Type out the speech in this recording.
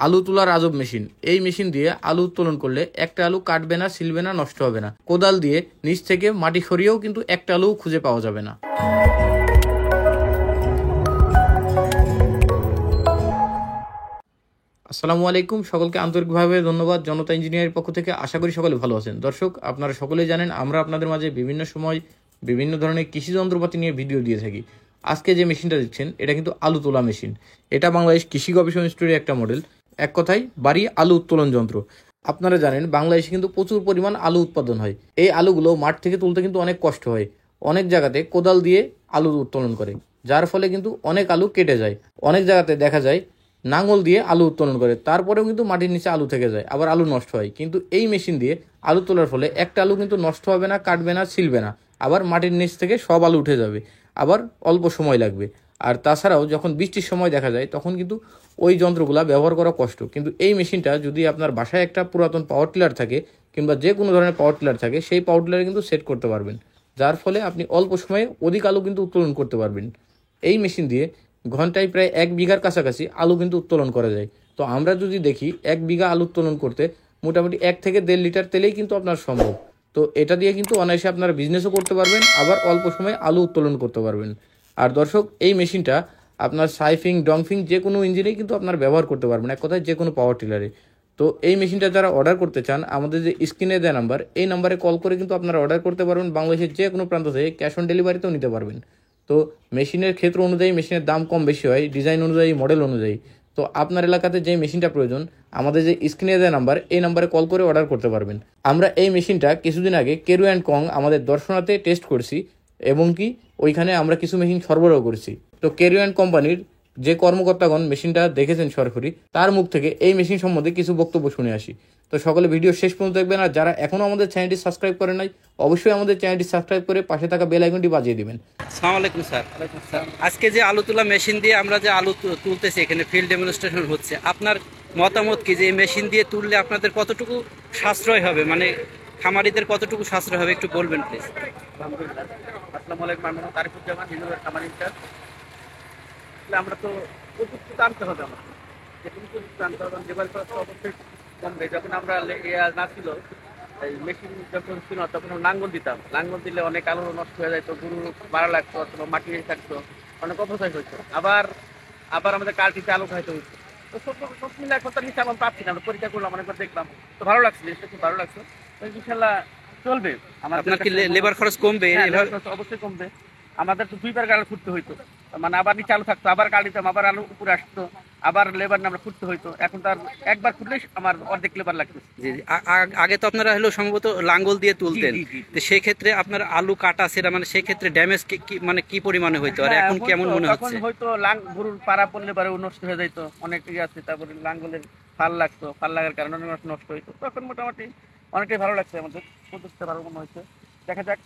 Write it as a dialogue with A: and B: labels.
A: আলু তোলার আজব মেশিন। এই মেশিন দিয়ে আলু উত্তোলন করলে একটা আলু কাটবে না, ছিলবে না, নষ্ট হবে না। কোদাল দিয়ে নিচ থেকে মাটি সরিয়েও কিন্তু একটা আলু খুঁজে পাওয়া যাবে না। আসসালামু আলাইকুম, সকলকে আন্তরিকভাবে ধন্যবাদ জনতা ইঞ্জিনিয়ারের পক্ষ থেকে। আশা করি সকলে ভালো আছেন। দর্শক, আপনারা সকলেই জানেন আমরা আপনাদের মাঝে বিভিন্ন সময় বিভিন্ন ধরনের কৃষি যন্ত্রপাতি নিয়ে ভিডিও দিয়ে থাকি। আজকে যে মেশিনটা দেখছেন এটা কিন্তু আলু তোলা মেশিন। এটা বাংলাদেশ কৃষি গবেষণা ইনস্টিটিউটের একটা মডেল। এক কথায় বাড়ি আলু উত্তোলন যন্ত্র। আপনারা জানেন বাংলাদেশে কিন্তু প্রচুর পরিমাণ আলু উৎপাদন হয়। এই আলুগুলো মাঠ থেকে তুলতে কিন্তু অনেক কষ্ট হয়। অনেক জায়গাতে কোদাল দিয়ে আলু উত্তোলন করে, যার ফলে কিন্তু অনেক আলু কেটে যায়। অনেক জায়গাতে দেখা যায় নাঙল দিয়ে আলু উত্তোলন করে, তারপরেও কিন্তু মাটির নিচে আলু থেকে যায়, আবার আলু নষ্ট হয়। কিন্তু এই মেশিন দিয়ে আলু তোলার ফলে একটা আলু কিন্তু নষ্ট হবে না, কাটবে না, ছিলবে না, আবার মাটির নিচ থেকে সব আলু উঠে যাবে, আবার অল্প সময় লাগবে। আর তাছাড়াও যখন বৃষ্টির সময় দেখা যায় তখন কিন্তু ওই যন্ত্রগুলা ব্যবহার করা কষ্ট। কিন্তু এই মেশিনটা যদি আপনার বাসায় একটা পুরাতন পাওয়ার টিলার থাকে কিংবা যে কোনো ধরনের পাওয়ার টিলার থাকে, সেই পাওয়ার টিলারে কিন্তু সেট করতে পারবেন, যার ফলে আপনি অল্প সময়ে অধিক আলু কিন্তু উত্তোলন করতে পারবেন। এই মেশিন দিয়ে ঘন্টায় প্রায় 1 বিঘার কাছাকাছি আলু কিন্তু উত্তোলন করা যায়। তো আমরা যদি দেখি 1 বিঘা আলু উত্তোলন করতে মোটামুটি 1 থেকে 1.5 লিটার তেলেই কিন্তু আপনার সম্ভব। তো এটা দিয়ে কিন্তু অনায়াসে আপনারা বিজনেসও করতে পারবেন, আবার অল্প সময়ে আলু উত্তোলন করতে পারবেন। আর দর্শক, এই মেশিনটা আপনার সাইফিং ডংফিং যে কোনো ইঞ্জিনেই কিন্তু আপনার ব্যবহার করতে পারবেন, এক কথায় যে কোনো পাওয়ার টিলারে। তো এই মেশিনটা যারা অর্ডার করতে চান, আমাদের যে স্ক্রিনে দেওয়া নাম্বার, এই নাম্বারে কল করে কিন্তু আপনারা অর্ডার করতে পারবেন। বাংলাদেশের যে কোনো প্রান্ত থেকে ক্যাশ অন ডেলিভারিতেও নিতে পারবেন। তো মেশিনের ক্ষেত্র অনুযায়ী মেশিনের দাম কম বেশি হয়, ডিজাইন অনুযায়ী, মডেল অনুযায়ী। তো আপনার এলাকাতে যে মেশিনটা প্রয়োজন, আমাদের যে স্ক্রিনে দেওয়া নাম্বার, এই নাম্বারে কল করে অর্ডার করতে পারবেন। আমরা এই মেশিনটা কিছুদিন আগে কেরু অ্যান্ড কং আমাদের দর্শনাতে টেস্ট করছি, এবং কি ওইখানে আমরা কিছু মেশিন সরবরাহ করছি। তো কেরু অ্যান্ড কোম্পানির যে কর্মকর্তাগণ মেশিনটা দেখেছেন সরাসরি, তার মুখ থেকে এই মেশিন সম্বন্ধে কিছু বক্তব্য শুনে আসি। তো সকলে ভিডিও শেষ পর্যন্ত দেখবেন। আর যারা এখনও আমাদের চ্যানেলটি সাবস্ক্রাইব করে নাই, অবশ্যই আমাদের চ্যানেলটি সাবস্ক্রাইব করে পাশে থাকা বেল আইকনটি বাজিয়ে দিবেন।
B: আসসালামু আলাইকুম স্যার। আজকে যে আলু তোলা মেশিন দিয়ে আমরা যে আলু তুলতেছি, এখানে ফিল্ড ডেমনস্ট্রেশন হচ্ছে, আপনার মতামত কি যে এই মেশিন দিয়ে তুললে আপনাদের কতটুকু সাশ্রয় হবে, মানে খামারিদের কতটুকু সাশ্রয় হবে একটু বলবেন প্লিজ।
C: আলহামদুলিল্লাহ। আসসালামু আলাইকুম। আমি তারিকুজ্জামান, হিন্দুদের খামার ইনচার্জ। আমরা তো প্রযুক্তি আনতে হবে, আমাদের যে কোনো প্রযুক্তি আনতে হবে। লেবার খরচ তো অবশ্যই কমবে। যখন আমরা না ছিল, এই মেশিন যখন ছিল তখন লাঙ্গল দিতাম। লাঙ্গল দিলে অনেক আলু নষ্ট হয়ে যেত, গরু মারা লাগতো অথবা মাটি থাকতো, অনেক অপচয় হইতো। আবার আবার আমাদের কালটিতে আলু খাইতে হইতো। তো সব মিলে এখন তার নিচে আমরা পাচ্ছি না। আমরা পরীক্ষা করলাম, অনেকবার দেখলাম, তো ভালো লাগছে, জিনিসটা খুব ভালো লাগছে। তো ইনশাল্লাহ চলবে।
B: আপনার কি লেবার খরচ কমবে?
C: অবশ্যই কমবে। আমাদের তো 2 বার গাড়ি খুঁড়তে হইতো, মানে আবার নিচে আলু থাকতো, আবার গাড়ি দিতাম, আবার আলু উপরে আসতো, আবার লেবার আমরা খুঁড়তে হইতো। এখন তার একবার খুঁড়লেই আমার অর্ধেক লেবার লাগতো।
B: আগে তো আপনারা হলো সম্ভবত লাঙ্গল দিয়ে তুলতেন, তো সেই ক্ষেত্রে আপনার আলু কাটা সেটা মানে সেই ক্ষেত্রে ড্যামেজ মানে কি পরিমাণে হইতো, আর এখন কেমন মনে হচ্ছে?
C: হয়তো গরুর পাড়া পড়লে পারে নষ্ট হয়ে যাইতো, অনেক আছে। তারপরে লাঙ্গলের ফাল লাগতো, ফাল লাগার কারণে অনেক নষ্ট হইতো। তখন মোটামুটি অনেকটাই ভালো লাগছে, আমাদের প্রযুক্তিটা ভালো মনে হচ্ছে। দেখা যাক